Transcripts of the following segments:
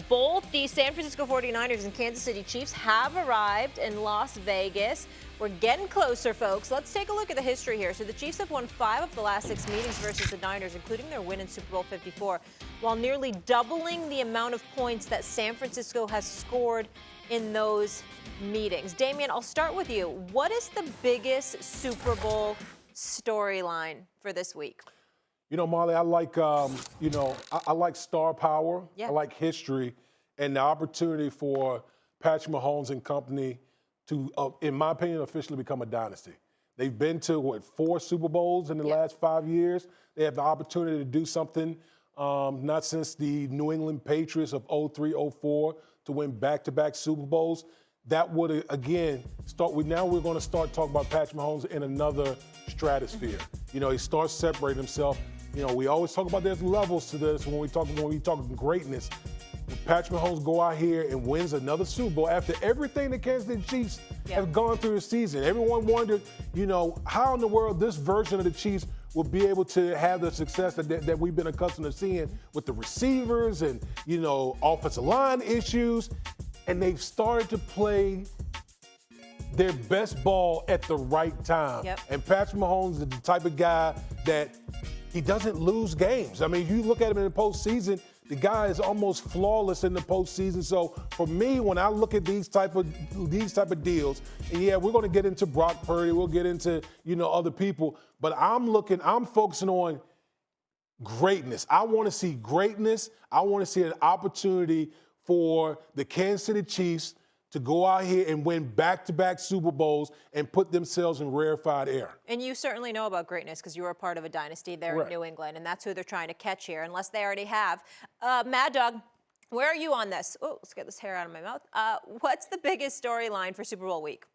Both the San Francisco 49ers and Kansas City Chiefs have arrived in Las Vegas. We're getting closer, folks. Let's take a look at the history here. So the Chiefs have won 5 of the last 6 meetings versus the Niners, including their win in Super Bowl 54, while nearly doubling the amount of points that San Francisco has scored in those meetings. Damien, I'll start with you. What is the biggest Super Bowl storyline for this week? You know, Molly, I like, I like star power. Yeah. I like history and the opportunity for Patrick Mahomes and company to, in my opinion, officially become a dynasty. They've been to, 4 Super Bowls in the last 5 years. They have the opportunity to do something, not since the New England Patriots of 03, 04, to win back-to-back Super Bowls. That would, again, now we're going to start talking about Patrick Mahomes in another stratosphere. You know, he starts separating himself. You know, we always talk about there's levels to this when we talk greatness. Patrick Mahomes go out here and wins another Super Bowl after everything the Kansas City Chiefs have gone through the season. Everyone wondered, you know, how in the world this version of the Chiefs will be able to have the success that we've been accustomed to seeing with the receivers and, you know, offensive line issues. And they've started to play their best ball at the right time. Yep. And Patrick Mahomes is the type of guy that he doesn't lose games. I mean, if you look at him in the postseason, the guy is almost flawless in the postseason. So for me, when I look at these type of deals, and yeah, we're going to get into Brock Purdy, we'll get into, you know, other people, but I'm focusing on greatness. I want to see greatness. I want to see an opportunity for the Kansas City Chiefs to go out here and win back-to-back Super Bowls and put themselves in rarefied air. And you certainly know about greatness because you were a part of a dynasty there in New England, and that's who they're trying to catch here, unless they already have. Mad Dog, where are you on this? Oh, let's get this hair out of my mouth. What's the biggest storyline for Super Bowl week?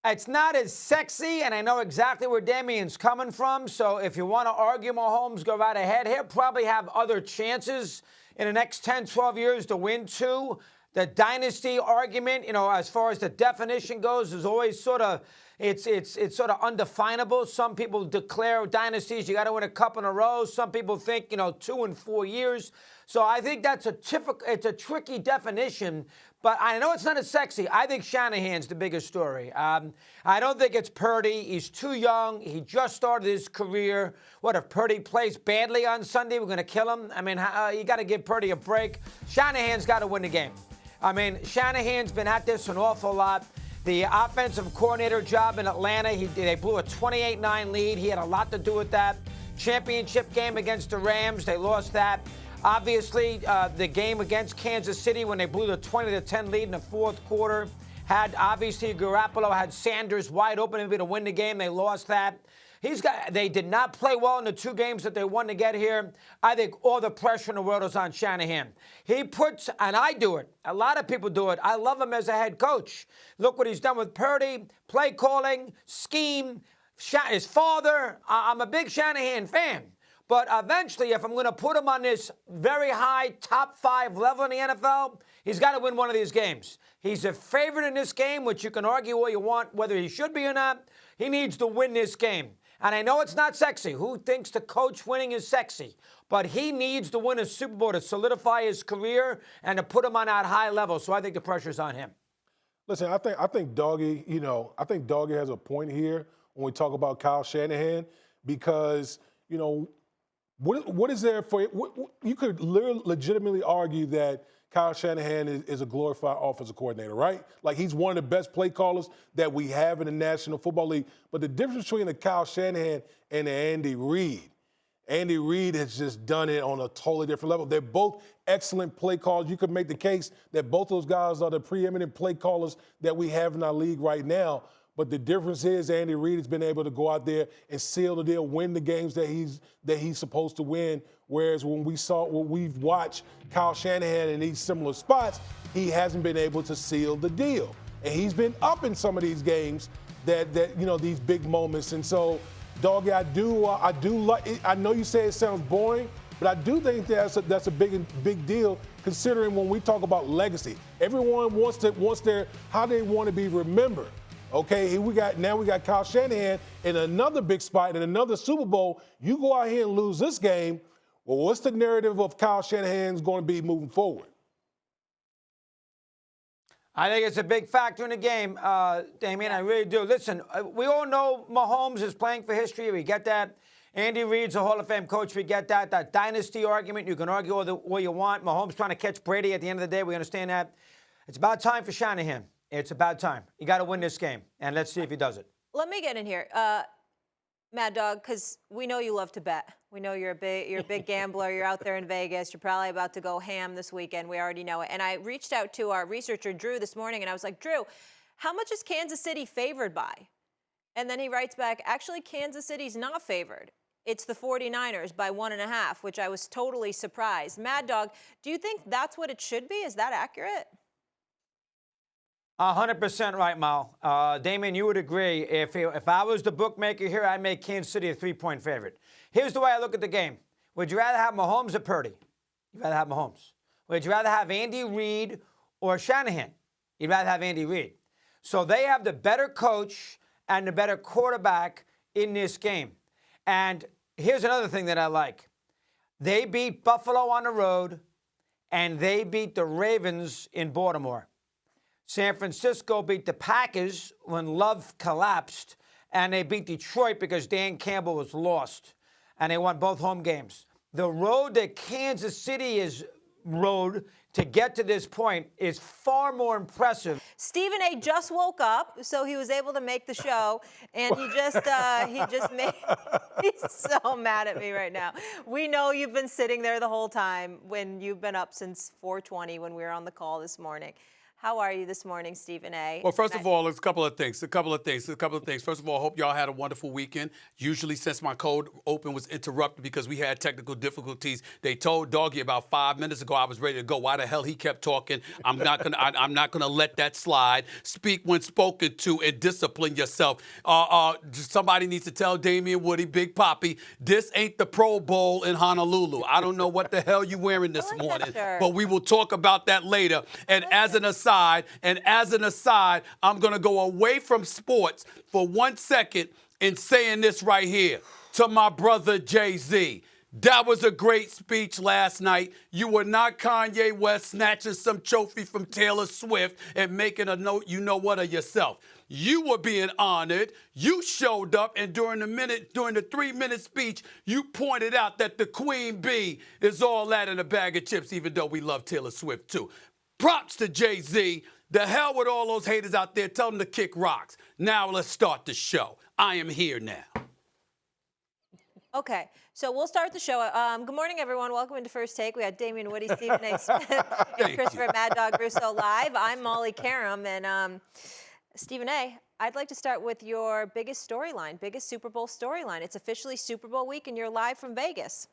It's not as sexy, and I know exactly where Damien's coming from, so if you want to argue Mahomes, go right ahead. He'll probably have other chances in the next 10, 12 years to win 2. The dynasty argument, you know, as far as the definition goes, is always sort of, it's sort of undefinable. Some people declare dynasties, you got to win a cup in a row. Some people think, you know, 2 and 4 years. So I think that's it's a tricky definition, but I know it's not as sexy. I think Shanahan's the biggest story. I don't think it's Purdy. He's too young. He just started his career. What if Purdy plays badly on Sunday? We're going to kill him. I mean, you got to give Purdy a break. Shanahan's got to win the game. I mean, Shanahan's been at this an awful lot. The offensive coordinator job in Atlanta, they blew a 28-9 lead. He had a lot to do with that. Championship game against the Rams, they lost that. Obviously, the game against Kansas City when they blew the 20-10 lead in the fourth quarter, obviously Garoppolo had Sanders wide open maybe to win the game. They lost that. They did not play well in the 2 games that they won to get here. I think all the pressure in the world is on Shanahan. He puts, and I do it, a lot of people do it. I love him as a head coach. Look what he's done with Purdy, play calling, scheme, his father. I'm a big Shanahan fan. But eventually, if I'm going to put him on this very high top 5 level in the NFL, he's got to win one of these games. He's a favorite in this game, which you can argue all you want, whether he should be or not. He needs to win this game. And I know it's not sexy. Who thinks the coach winning is sexy? But he needs to win a Super Bowl to solidify his career and to put him on that high level. So I think the pressure's on him. Listen, I think Doggy, I think Doggy has a point here when we talk about Kyle Shanahan because, you know, what is there for you could legitimately argue that Kyle Shanahan is a glorified offensive coordinator, right? Like he's one of the best play callers that we have in the National Football League. But the difference between the Kyle Shanahan and the Andy Reid has just done it on a totally different level. They're both excellent play callers. You could make the case that both those guys are the preeminent play callers that we have in our league right now. But the difference is Andy Reid has been able to go out there and seal the deal, win the games that he's supposed to win. Whereas when we've watched Kyle Shanahan in these similar spots, he hasn't been able to seal the deal. And he's been up in some of these games that you know, these big moments. And so, Doggy, I do like. I know you say it sounds boring, but I do think that's a big deal considering when we talk about legacy. Everyone wants how they want to be remembered. Okay, we got Kyle Shanahan in another big spot in another Super Bowl. You go out here and lose this game. Well, what's the narrative of Kyle Shanahan's going to be moving forward? I think it's a big factor in the game, Damien. I really do. Listen, we all know Mahomes is playing for history. We get that. Andy Reid's a Hall of Fame coach. We get that. That dynasty argument, you can argue all you want. Mahomes trying to catch Brady at the end of the day. We understand that. It's about time for Shanahan. It's about time. You got to win this game, and let's see if he does it. Let me get in here, Mad Dog, because we know you love to bet. We know you're a big gambler. You're out there in Vegas. You're probably about to go ham this weekend. We already know it. And I reached out to our researcher, Drew, this morning, and I was like, Drew, how much is Kansas City favored by? And then he writes back, actually, Kansas City's not favored. It's the 49ers by 1.5, which I was totally surprised. Mad Dog, do you think that's what it should be? Is that accurate? 100% right, Mal. Damien, you would agree. If I was the bookmaker here, I'd make Kansas City a 3-point favorite. Here's the way I look at the game. Would you rather have Mahomes or Purdy? You'd rather have Mahomes. Would you rather have Andy Reid or Shanahan? You'd rather have Andy Reid. So they have the better coach and the better quarterback in this game. And here's another thing that I like. They beat Buffalo on the road, and they beat the Ravens in Baltimore. San Francisco beat the Packers when Love collapsed, and they beat Detroit because Dan Campbell was lost, and they won both home games. The road that Kansas City is rode to get to this point is far more impressive. Stephen A. just woke up, so he was able to make the show, and he just made. He's so mad at me right now. We know you've been sitting there the whole time when you've been up since 4:20 when we were on the call this morning. How are you this morning, Stephen A.? Well, first of all, it's a couple of things. First of all, I hope y'all had a wonderful weekend. Usually, since my cold open was interrupted because we had technical difficulties, they told Doggy about 5 minutes ago I was ready to go. Why the hell he kept talking? I'm not gonna let that slide. Speak when spoken to and discipline yourself. Somebody needs to tell Damien Woody, Big Papi, this ain't the Pro Bowl in Honolulu. I don't know what the hell you wearing this morning, but we will talk about that later. And as an aside, I'm going to go away from sports for 1 second in saying this right here to my brother Jay-Z. That was a great speech last night. You were not Kanye West snatching some trophy from Taylor Swift and making a note, you know what, of yourself. You were being honored. You showed up, and during the 3-minute speech, you pointed out that the Queen Bee is all that in a bag of chips, even though we love Taylor Swift too. Props to Jay-Z. The hell with all those haters out there. Tell them to kick rocks. Now let's start the show. I am here now. Okay, so we'll start the show. Good morning, everyone. Welcome into First Take. We had Damien Woody, Stephen A. Smith, and Christopher Mad Dog Russo live. I'm Molly Qerim, and Stephen A., I'd like to start with your biggest storyline, biggest Super Bowl storyline. It's officially Super Bowl week, and you're live from Vegas.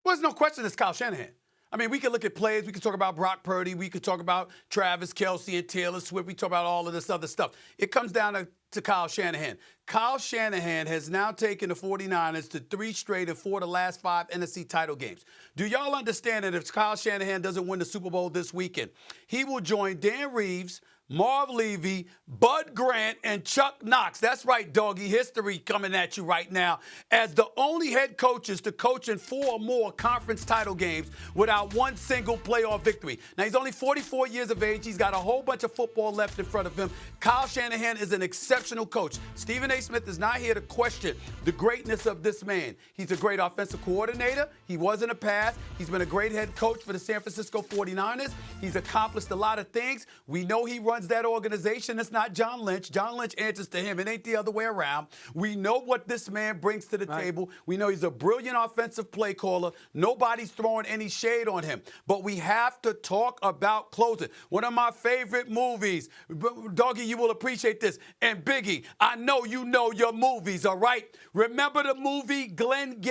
Well, there's no question it's Kyle Shanahan. I mean, we can look at plays. We can talk about Brock Purdy. We could talk about Travis Kelce and Taylor Swift. We talk about all of this other stuff. It comes down to Kyle Shanahan. Kyle Shanahan has now taken the 49ers to 3 straight and 4 of the last 5 NFC title games. Do y'all understand that if Kyle Shanahan doesn't win the Super Bowl this weekend, he will join Dan Reeves, Marv Levy, Bud Grant, and Chuck Knox. That's right, doggy. History coming at you right now. As the only head coaches to coach in 4 or more conference title games without one single playoff victory. Now, he's only 44 years of age. He's got a whole bunch of football left in front of him. Kyle Shanahan is an exceptional coach. Stephen A. Smith is not here to question the greatness of this man. He's a great offensive coordinator. He was in the past. He's been a great head coach for the San Francisco 49ers. He's accomplished a lot of things. We know he runs that organization. It's not John Lynch. John Lynch answers to him. It ain't the other way around. We know what this man brings to the table. We know he's a brilliant offensive play caller. Nobody's throwing any shade on him. But we have to talk about closing. One of my favorite movies. Doggy, you will appreciate this. And Biggie, I know you know your movies, all right? Remember the movie Glenn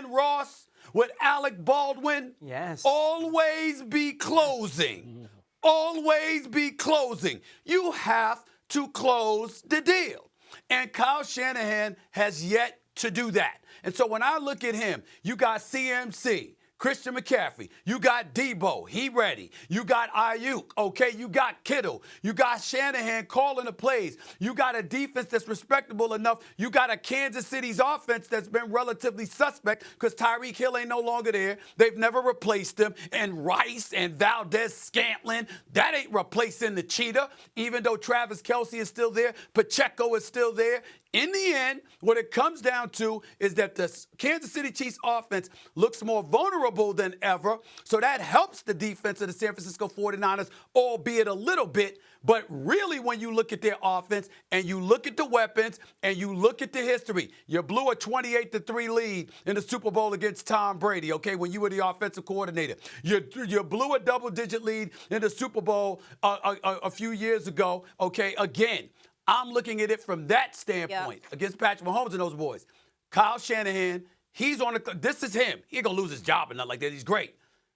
Ross with Alec Baldwin? Yes. Always be closing. Always be closing. You have to close the deal. And Kyle Shanahan has yet to do that. And so when I look at him, you got CMC, Christian McCaffrey. You got Debo. He ready. You got Ayuk. Okay. You got Kittle. You got Shanahan calling the plays. You got a defense that's respectable enough. You got a Kansas City's offense that's been relatively suspect because Tyreek Hill ain't no longer there. They've never replaced him. And Rice and Valdez Scantling, that ain't replacing the cheetah, even though Travis Kelce is still there. Pacheco is still there. In the end, what it comes down to is that the Kansas City Chiefs offense looks more vulnerable than ever. So that helps the defense of the San Francisco 49ers, albeit a little bit. But really, when you look at their offense and you look at the weapons and you look at the history, you blew a 28-3 lead in the Super Bowl against Tom Brady, okay, when you were the offensive coordinator. You blew a double-digit lead in the Super Bowl a few years ago, okay, again. I'm looking at it from that standpoint against Patrick Mahomes and those boys. Kyle Shanahan, he's on the – this is him. He ain't going to lose his job or nothing like that. He's great.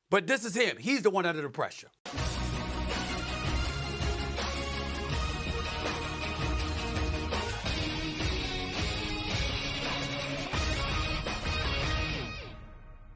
But this is him. He's the one under the pressure.